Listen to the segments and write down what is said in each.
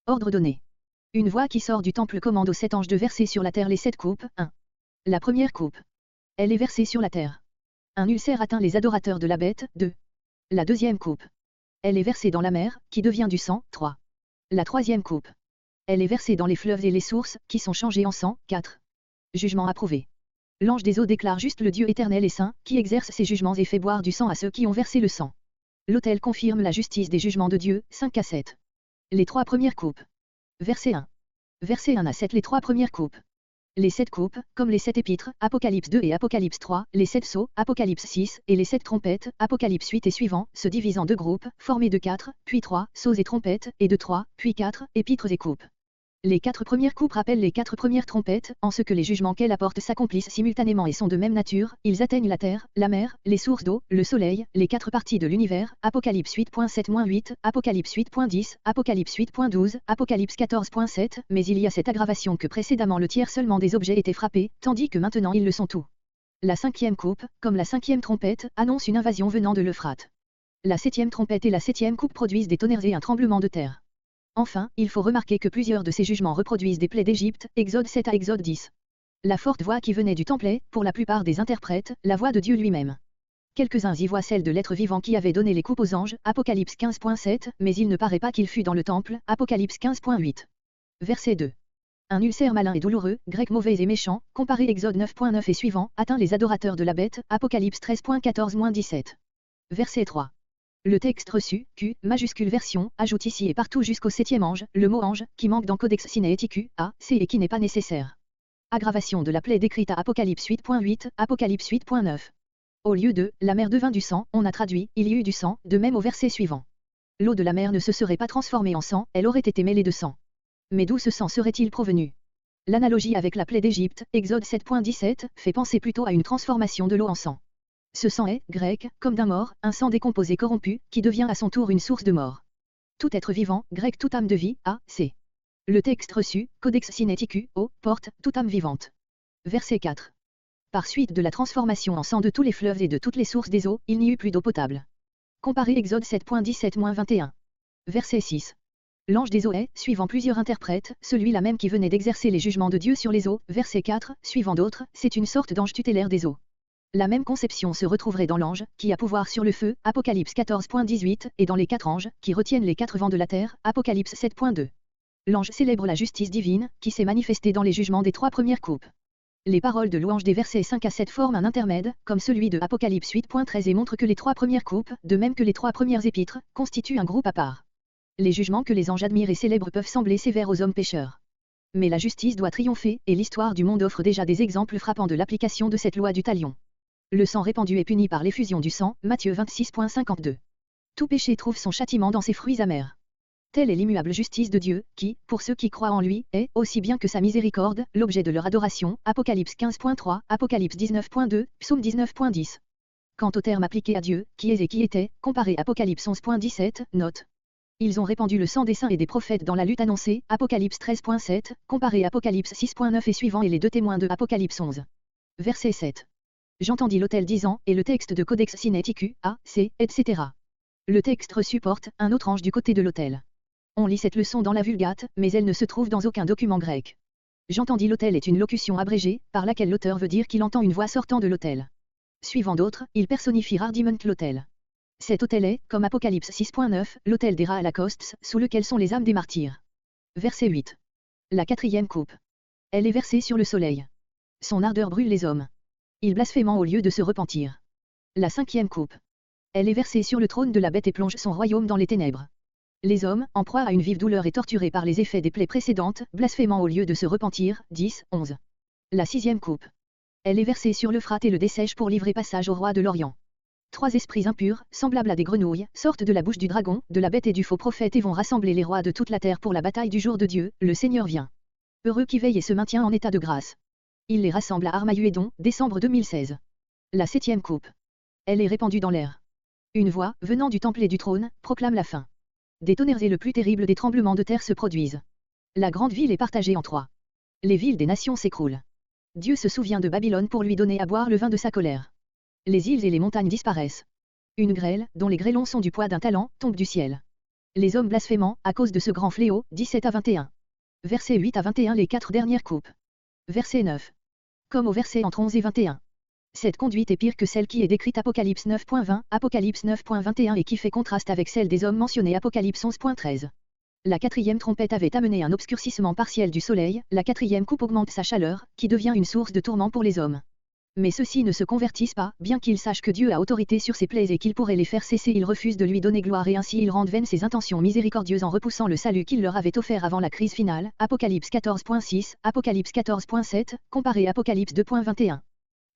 Ordre donné. Une voix qui sort du temple commande aux 7 anges de verser sur la terre les 7 coupes. 1. La première coupe. Elle est versée sur la terre. Un ulcère atteint les adorateurs de la bête. 2. La deuxième coupe. Elle est versée dans la mer, qui devient du sang. 3. La troisième coupe. Elle est versée dans les fleuves et les sources, qui sont changés en sang. 4. Jugement approuvé. L'ange des eaux déclare juste le Dieu éternel et saint, qui exerce ses jugements et fait boire du sang à ceux qui ont versé le sang. L'autel confirme la justice des jugements de Dieu. 5 à 7. Les 3 premières coupes. Verset 1. Verset 1 à 7. Les 3 premières coupes. Les 7 coupes, comme les 7 épîtres, Apocalypse 2 et Apocalypse 3, les 7 sceaux, Apocalypse 6, et les 7 trompettes, Apocalypse 8 et suivants, se divisent en 2 groupes, formés de 4, puis 3, sceaux et trompettes, et de 3, puis 4, épîtres et coupes. Les 4 premières coupes rappellent les 4 premières trompettes, en ce que les jugements qu'elles apportent s'accomplissent simultanément et sont de même nature, ils atteignent la terre, la mer, les sources d'eau, le soleil, les 4 parties de l'univers, Apocalypse 8.7-8, Apocalypse 8.10, Apocalypse 8.12, Apocalypse 14.7, mais il y a cette aggravation que précédemment le tiers seulement des objets étaient frappés, tandis que maintenant ils le sont tous. La 5e coupe, comme la 5e trompette, annonce une invasion venant de l'Euphrate. La 7e trompette et la 7e coupe produisent des tonnerres et un tremblement de terre. Enfin, il faut remarquer que plusieurs de ces jugements reproduisent des plaies d'Égypte, Exode 7 à Exode 10. La forte voix qui venait du temple est, pour la plupart des interprètes, la voix de Dieu lui-même. Quelques-uns y voient celle de l'être vivant qui avait donné les coupes aux anges, Apocalypse 15.7, mais il ne paraît pas qu'il fût dans le temple, Apocalypse 15.8. Verset 2. Un ulcère malin et douloureux, grec mauvais et méchant, comparé Exode 9.9 et suivant, atteint les adorateurs de la bête, Apocalypse 13.14-17. Verset 3. Le texte reçu, Q, majuscule version, ajoute ici et partout jusqu'au 7e ange, le mot ange, qui manque dans Codex Sinaiticus, A, C et qui n'est pas nécessaire. Aggravation de la plaie décrite à Apocalypse 8.8, Apocalypse 8.9. Au lieu de, la mer devint du sang, on a traduit, il y eut du sang, de même au verset suivant. L'eau de la mer ne se serait pas transformée en sang, elle aurait été mêlée de sang. Mais d'où ce sang serait-il provenu? L'analogie avec la plaie d'Égypte, Exode 7.17, fait penser plutôt à une transformation de l'eau en sang. Ce sang est, grec, comme d'un mort, un sang décomposé corrompu, qui devient à son tour une source de mort. Tout être vivant, grec toute âme de vie, A, C. Le texte reçu, Codex Sinaiticus, O, porte, toute âme vivante. Verset 4. Par suite de la transformation en sang de tous les fleuves et de toutes les sources des eaux, il n'y eut plus d'eau potable. Comparez Exode 7.17-21. Verset 6. L'ange des eaux est, suivant plusieurs interprètes, celui-là même qui venait d'exercer les jugements de Dieu sur les eaux. Verset 4, suivant d'autres, c'est une sorte d'ange tutélaire des eaux. La même conception se retrouverait dans l'ange, qui a pouvoir sur le feu, Apocalypse 14.18, et dans les 4 anges, qui retiennent les 4 vents de la terre, Apocalypse 7.2. L'ange célèbre la justice divine, qui s'est manifestée dans les jugements des 3 premières coupes. Les paroles de louange des versets 5 à 7 forment un intermède, comme celui de Apocalypse 8.13 et montrent que les 3 premières coupes, de même que les 3 premières épîtres, constituent un groupe à part. Les jugements que les anges admirent et célèbrent peuvent sembler sévères aux hommes pécheurs. Mais la justice doit triompher, et l'histoire du monde offre déjà des exemples frappants de l'application de cette loi du talion. Le sang répandu est puni par l'effusion du sang, Matthieu 26.52. Tout péché trouve son châtiment dans ses fruits amers. Telle est l'immuable justice de Dieu, qui, pour ceux qui croient en lui, est, aussi bien que sa miséricorde, l'objet de leur adoration, Apocalypse 15.3, Apocalypse 19.2, Psaume 19.10. Quant au terme appliqué à Dieu, qui est et qui était, comparé Apocalypse 11.17, note. Ils ont répandu le sang des saints et des prophètes dans la lutte annoncée, Apocalypse 13.7, comparé Apocalypse 6.9 et suivant et les 2 témoins de Apocalypse 11. Verset 7. J'entendis l'autel disant, et le texte de Codex Sinaiticus, A, C, etc. Le texte reçu porte, un autre ange du côté de l'autel. On lit cette leçon dans la Vulgate, mais elle ne se trouve dans aucun document grec. J'entendis l'autel est une locution abrégée, par laquelle l'auteur veut dire qu'il entend une voix sortant de l'autel. Suivant d'autres, il personnifie rardiment l'autel. Cet autel est, comme Apocalypse 6.9, l'autel des Ra'alakostes, sous lequel sont les âmes des martyrs. Verset 8. La 4e coupe. Elle est versée sur le soleil. Son ardeur brûle les hommes. Ils blasphèment au lieu de se repentir. La 5e coupe. Elle est versée sur le trône de la bête et plonge son royaume dans les ténèbres. Les hommes, en proie à une vive douleur et torturés par les effets des plaies précédentes, blasphément au lieu de se repentir, 10, 11. La 6e coupe. Elle est versée sur l'Euphrate et le dessèche pour livrer passage au roi de l'Orient. 3 esprits impurs, semblables à des grenouilles, sortent de la bouche du dragon, de la bête et du faux prophète et vont rassembler les rois de toute la terre pour la bataille du jour de Dieu, le Seigneur vient. Heureux qui veille et se maintient en état de grâce. Il les rassemble à Armageddon, décembre 2016. La 7e coupe. Elle est répandue dans l'air. Une voix, venant du temple et du trône, proclame la fin. Des tonnerres et le plus terrible des tremblements de terre se produisent. La grande ville est partagée en 3. Les villes des nations s'écroulent. Dieu se souvient de Babylone pour lui donner à boire le vin de sa colère. Les îles et les montagnes disparaissent. Une grêle, dont les grêlons sont du poids d'un talent, tombe du ciel. Les hommes blasphémants, à cause de ce grand fléau, 17 à 21. Versets 8 à 21 les 4 dernières coupes. Verset 9. Comme au verset entre 11 et 21. Cette conduite est pire que celle qui est décrite Apocalypse 9.20, Apocalypse 9.21 et qui fait contraste avec celle des hommes mentionnés Apocalypse 11.13. La quatrième trompette avait amené un obscurcissement partiel du soleil, la quatrième coupe augmente sa chaleur, qui devient une source de tourment pour les hommes. Mais ceux-ci ne se convertissent pas, bien qu'ils sachent que Dieu a autorité sur ses plaies et qu'il pourrait les faire cesser, ils refusent de lui donner gloire et ainsi ils rendent vaines ses intentions miséricordieuses en repoussant le salut qu'il leur avait offert avant la crise finale, Apocalypse 14.6, Apocalypse 14.7, comparé Apocalypse 2.21.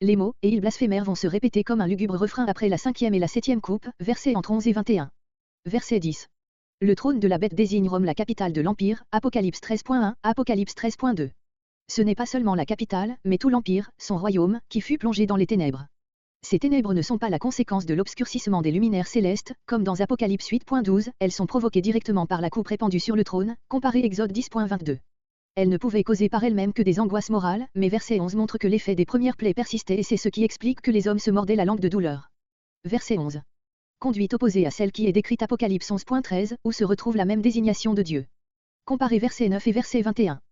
Les mots « et ils blasphémèrent » vont se répéter comme un lugubre refrain après la cinquième et la septième coupe, versets entre 11 et 21. Verset 10. Le trône de la bête désigne Rome, la capitale de l'Empire, Apocalypse 13.1, Apocalypse 13.2. Ce n'est pas seulement la capitale, mais tout l'Empire, son royaume, qui fut plongé dans les ténèbres. Ces ténèbres ne sont pas la conséquence de l'obscurcissement des luminaires célestes, comme dans Apocalypse 8.12, elles sont provoquées directement par la coupe répandue sur le trône, comparé Exode 10.22. Elles ne pouvaient causer par elles-mêmes que des angoisses morales, mais verset 11 montre que l'effet des premières plaies persistait et c'est ce qui explique que les hommes se mordaient la langue de douleur. Verset 11. Conduite opposée à celle qui est décrite Apocalypse 11.13, où se retrouve la même désignation de Dieu. Comparez verset 9 et verset 21.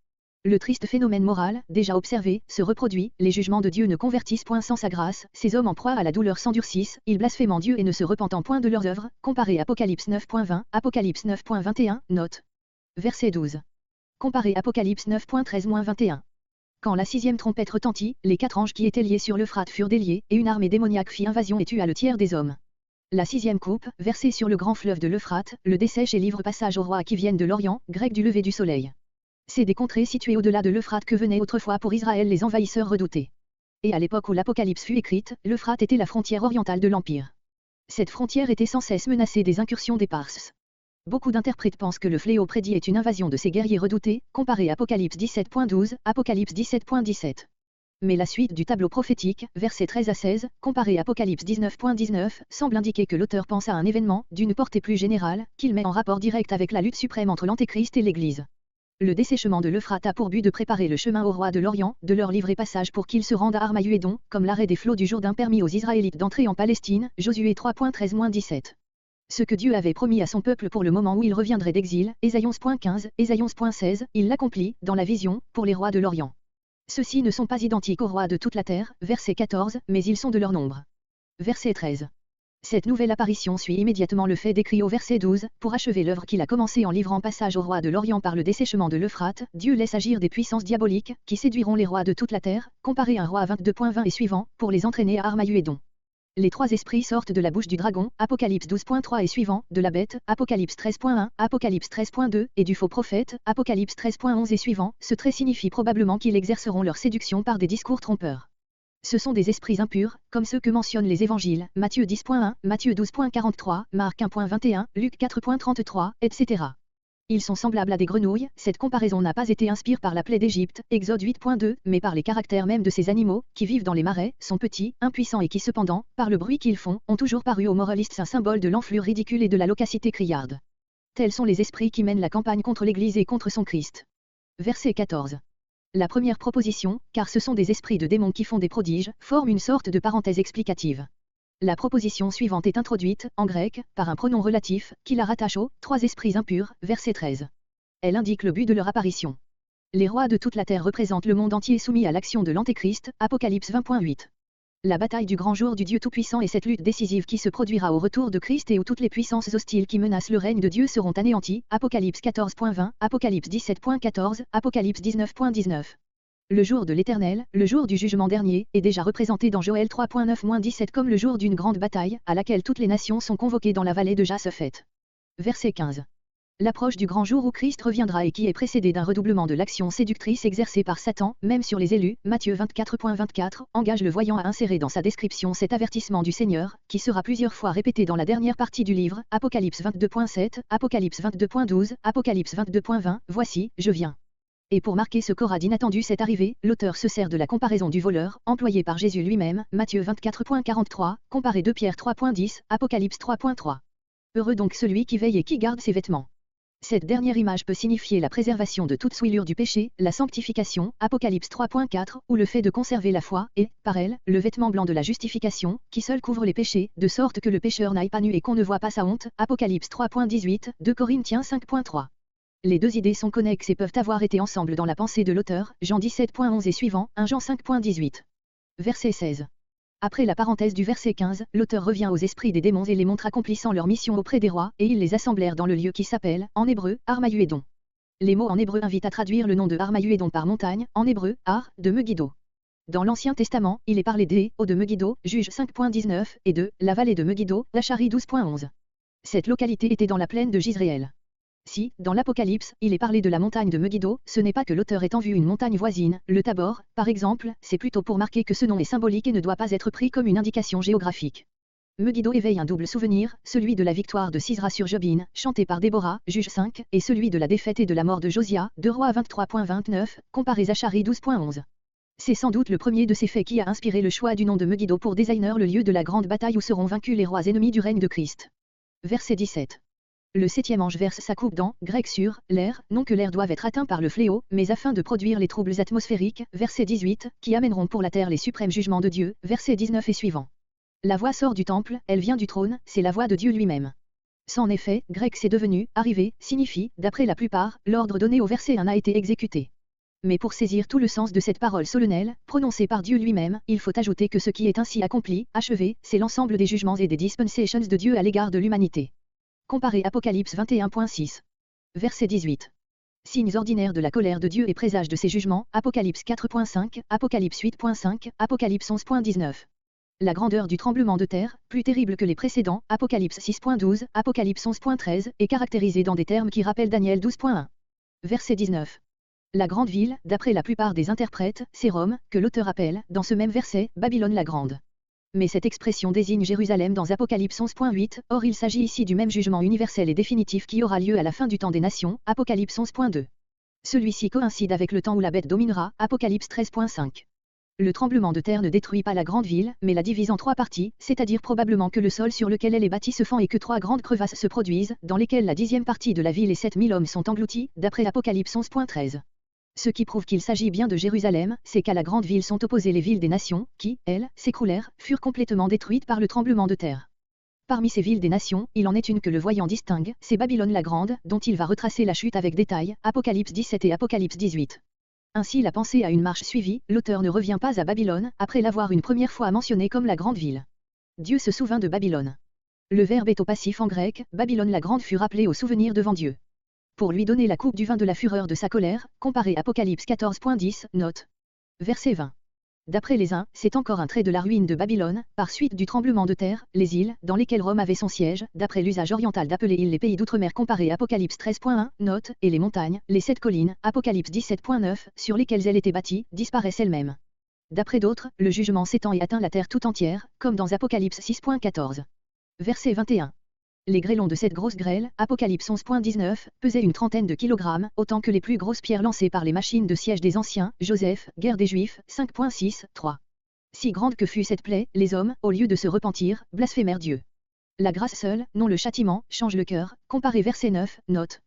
Le triste phénomène moral, déjà observé, se reproduit, les jugements de Dieu ne convertissent point sans sa grâce, ces hommes en proie à la douleur s'endurcissent, ils blasphément Dieu et ne se repentant point de leurs œuvres, comparez Apocalypse 9.20, Apocalypse 9.21, note. Verset 12. Comparez Apocalypse 9.13-21. Quand la sixième trompette retentit, les 4 anges qui étaient liés sur l'Euphrate furent déliés, et une armée démoniaque fit invasion et tua le tiers des hommes. La sixième coupe, versée sur le grand fleuve de l'Euphrate, le dessèche et livre passage aux rois qui viennent de l'Orient, grec du lever du soleil. C'est des contrées situées au-delà de l'Euphrate que venaient autrefois pour Israël les envahisseurs redoutés. Et à l'époque où l'Apocalypse fut écrite, l'Euphrate était la frontière orientale de l'Empire. Cette frontière était sans cesse menacée des incursions des Parses. Beaucoup d'interprètes pensent que le fléau prédit est une invasion de ces guerriers redoutés, comparé Apocalypse 17.12, Apocalypse 17.17. Mais la suite du tableau prophétique, versets 13 à 16, comparé Apocalypse 19.19, semble indiquer que l'auteur pense à un événement, d'une portée plus générale, qu'il met en rapport direct avec la lutte suprême entre l'Antéchrist et l'Église. Le dessèchement de l'Euphrate a pour but de préparer le chemin aux rois de l'Orient, de leur livrer passage pour qu'ils se rendent à Armageddon, comme l'arrêt des flots du Jourdain permis aux Israélites d'entrer en Palestine, Josué 3.13-17. Ce que Dieu avait promis à son peuple pour le moment où il reviendrait d'exil, Ésaïe 11.15, Ésaïe 11.16, il l'accomplit, dans la vision, pour les rois de l'Orient. Ceux-ci ne sont pas identiques aux rois de toute la terre, verset 14, mais ils sont de leur nombre. Verset 13. Cette nouvelle apparition suit immédiatement le fait décrit au verset 12, pour achever l'œuvre qu'il a commencée en livrant passage aux rois de l'Orient par le dessèchement de l'Euphrate, Dieu laisse agir des puissances diaboliques, qui séduiront les rois de toute la terre, comparé un roi à 22.20 et suivant, pour les entraîner à Armageddon. Les 3 esprits sortent de la bouche du dragon, Apocalypse 12.3 et suivant, de la bête, Apocalypse 13.1, Apocalypse 13.2, et du faux prophète, Apocalypse 13.11 et suivant. Ce trait signifie probablement qu'ils exerceront leur séduction par des discours trompeurs. Ce sont des esprits impurs, comme ceux que mentionnent les évangiles, Matthieu 10.1, Matthieu 12.43, Marc 1.21, Luc 4.33, etc. Ils sont semblables à des grenouilles, cette comparaison n'a pas été inspirée par la plaie d'Égypte, Exode 8.2, mais par les caractères mêmes de ces animaux, qui vivent dans les marais, sont petits, impuissants et qui cependant, par le bruit qu'ils font, ont toujours paru aux moralistes un symbole de l'enflure ridicule et de la loquacité criarde. Tels sont les esprits qui mènent la campagne contre l'Église et contre son Christ. Verset 14. La première proposition, car ce sont des esprits de démons qui font des prodiges, forme une sorte de parenthèse explicative. La proposition suivante est introduite, en grec, par un pronom relatif, qui la rattache aux 3 esprits impurs, verset 13. Elle indique le but de leur apparition. Les rois de toute la terre représentent le monde entier soumis à l'action de l'Antéchrist, Apocalypse 20.8. La bataille du grand jour du Dieu Tout-Puissant est cette lutte décisive qui se produira au retour de Christ et où toutes les puissances hostiles qui menacent le règne de Dieu seront anéanties, Apocalypse 14.20, Apocalypse 17.14, Apocalypse 19.19. Le jour de l'Éternel, le jour du jugement dernier, est déjà représenté dans Joël 3.9-17 comme le jour d'une grande bataille, à laquelle toutes les nations sont convoquées dans la vallée de Jassephet. Verset 15. L'approche du grand jour où Christ reviendra et qui est précédé d'un redoublement de l'action séductrice exercée par Satan, même sur les élus, Matthieu 24.24, engage le voyant à insérer dans sa description cet avertissement du Seigneur, qui sera plusieurs fois répété dans la dernière partie du livre, Apocalypse 22.7, Apocalypse 22.12, Apocalypse 22.20, voici, je viens. Et pour marquer ce qu'aura d'inattendu cette arrivée, l'auteur se sert de la comparaison du voleur, employée par Jésus lui-même, Matthieu 24.43, comparé 2 Pierre 3.10, Apocalypse 3.3. Heureux donc celui qui veille et qui garde ses vêtements. Cette dernière image peut signifier la préservation de toute souillure du péché, la sanctification, Apocalypse 3.4, ou le fait de conserver la foi, et, par elle, le vêtement blanc de la justification, qui seul couvre les péchés, de sorte que le pécheur n'aille pas nu et qu'on ne voit pas sa honte, Apocalypse 3.18, 2 Corinthiens 5.3. Les deux idées sont connexes et peuvent avoir été ensemble dans la pensée de l'auteur, Jean 17.11 et suivant, 1 Jean 5.18. Verset 16. Après la parenthèse du verset 15, l'auteur revient aux esprits des démons et les montre accomplissant leur mission auprès des rois, et ils les assemblèrent dans le lieu qui s'appelle, en hébreu, Armageddon. Les mots en hébreu invitent à traduire le nom de Armageddon par montagne, en hébreu, Ar, de Megiddo. Dans l'Ancien Testament, il est parlé des eaux de Megiddo, Juge 5.19, et de la vallée de Megiddo, Zacharie 12.11. Cette localité était dans la plaine de Jizréel. Si, dans l'Apocalypse, il est parlé de la montagne de Megiddo, ce n'est pas que l'auteur ait en vue une montagne voisine, le Tabor, par exemple, c'est plutôt pour marquer que ce nom est symbolique et ne doit pas être pris comme une indication géographique. Megiddo éveille un double souvenir, celui de la victoire de Sisra sur Jobin, chanté par Déborah, Juge 5, et celui de la défaite et de la mort de Josia, 2 Rois 23.29, comparé Zacharie 12.11. C'est sans doute le premier de ces faits qui a inspiré le choix du nom de Megiddo pour designer le lieu de la grande bataille où seront vaincus les rois ennemis du règne de Christ. Verset 17. Le septième ange verse sa coupe dans, grec sur, l'air, non que l'air doive être atteint par le fléau, mais afin de produire les troubles atmosphériques, verset 18, qui amèneront pour la terre les suprêmes jugements de Dieu, verset 19 et suivant. La voix sort du temple, elle vient du trône, c'est la voix de Dieu lui-même. Sans effet, grec c'est devenu, arrivé, signifie, d'après la plupart, l'ordre donné au verset 1 a été exécuté. Mais pour saisir tout le sens de cette parole solennelle, prononcée par Dieu lui-même, il faut ajouter que ce qui est ainsi accompli, achevé, c'est l'ensemble des jugements et des dispensations de Dieu à l'égard de l'humanité. Comparé Apocalypse 21.6. Verset 18. Signes ordinaires de la colère de Dieu et présage de ses jugements, Apocalypse 4.5, Apocalypse 8.5, Apocalypse 11.19. La grandeur du tremblement de terre, plus terrible que les précédents, Apocalypse 6.12, Apocalypse 11.13, est caractérisée dans des termes qui rappellent Daniel 12.1. Verset 19. La grande ville, d'après la plupart des interprètes, c'est Rome, que l'auteur appelle, dans ce même verset, Babylone la grande. Mais cette expression désigne Jérusalem dans Apocalypse 11.8, or il s'agit ici du même jugement universel et définitif qui aura lieu à la fin du temps des nations, Apocalypse 11.2. Celui-ci coïncide avec le temps où la bête dominera, Apocalypse 13.5. Le tremblement de terre ne détruit pas la grande ville, mais la divise en trois parties, c'est-à-dire probablement que le sol sur lequel elle est bâtie se fend et que trois grandes crevasses se produisent, dans lesquelles la 10e partie de la ville et 7000 hommes sont engloutis, d'après Apocalypse 11.13. Ce qui prouve qu'il s'agit bien de Jérusalem, c'est qu'à la grande ville sont opposées les villes des nations, qui, elles, s'écroulèrent, furent complètement détruites par le tremblement de terre. Parmi ces villes des nations, il en est une que le voyant distingue, c'est Babylone la grande, dont il va retracer la chute avec détail, Apocalypse 17 et Apocalypse 18. Ainsi la pensée a une marche suivie, l'auteur ne revient pas à Babylone, après l'avoir une première fois mentionnée comme la grande ville. Dieu se souvint de Babylone. Le verbe est au passif en grec, Babylone la grande fut rappelée au souvenir devant Dieu. Pour lui donner la coupe du vin de la fureur de sa colère, comparé Apocalypse 14.10, note. Verset 20. D'après les uns, c'est encore un trait de la ruine de Babylone, par suite du tremblement de terre, les îles, dans lesquelles Rome avait son siège, d'après l'usage oriental d'appeler îles les pays d'outre-mer comparé Apocalypse 13.1, note, et les montagnes, les 7 collines, Apocalypse 17.9, sur lesquelles elle était bâtie, disparaissent elles-mêmes. D'après d'autres, le jugement s'étend et atteint la terre tout entière, comme dans Apocalypse 6.14. Verset 21. Les grêlons de cette grosse grêle, Apocalypse 11.19, pesaient une trentaine de kilogrammes, autant que les plus grosses pierres lancées par les machines de siège des anciens, Joseph, guerre des Juifs, 5.6, 3. Si grande que fut cette plaie, les hommes, au lieu de se repentir, blasphémèrent Dieu. La grâce seule, non le châtiment, change le cœur, comparé verset 9, note.